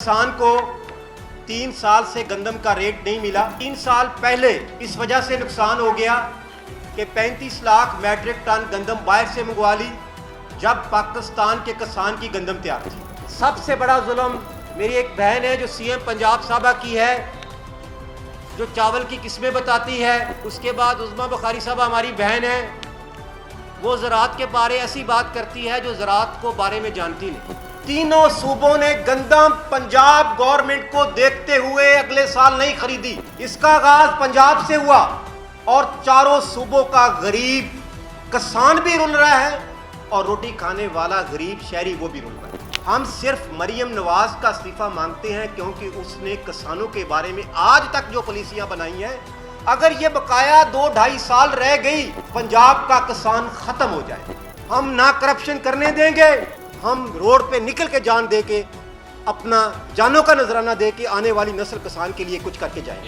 किसान को 3 साल से गंदम का रेट नहीं मिला। 3 साल पहले इस वजह से नुकसान हो गया कि 35 लाख मैट्रिक टन गंदम बाहर से मंगवा ली जब पाकिस्तान के किसान की गंदम तैयार थी। सबसे बड़ा जुल्म मेरी एक बहन है जो सीएम पंजाब साहबा की है, जो चावल की किस्में बताती है। उसके बाद उस्मा बुखारी साहबा हमारी बहन है, वो ज़राअत के बारे ऐसी बात करती है जो ज़राअत को बारे में जानती नहीं। तीनों सूबों ने गंदम पंजाब गवर्नमेंट को देखते हुए अगले साल नहीं खरीदी। इसका आगाज पंजाब से हुआ और चारों सूबों का गरीब किसान भी रुल रहा है और रोटी खाने वाला गरीब शहरी वो भी रुल रहा है। हम सिर्फ मरियम नवाज का इस्तीफा मांगते हैं क्योंकि उसने किसानों के बारे में आज तक जो पॉलिसियां बनाई हैं, अगर ये बकाया 2-2.5 साल रह गई, पंजाब का किसान खत्म हो जाए। हम ना करप्शन करने देंगे, हम रोड पे निकल के जान दे के अपना जानों का नजराना दे के आने वाली नस्ल किसान के लिए कुछ करके जाएंगे।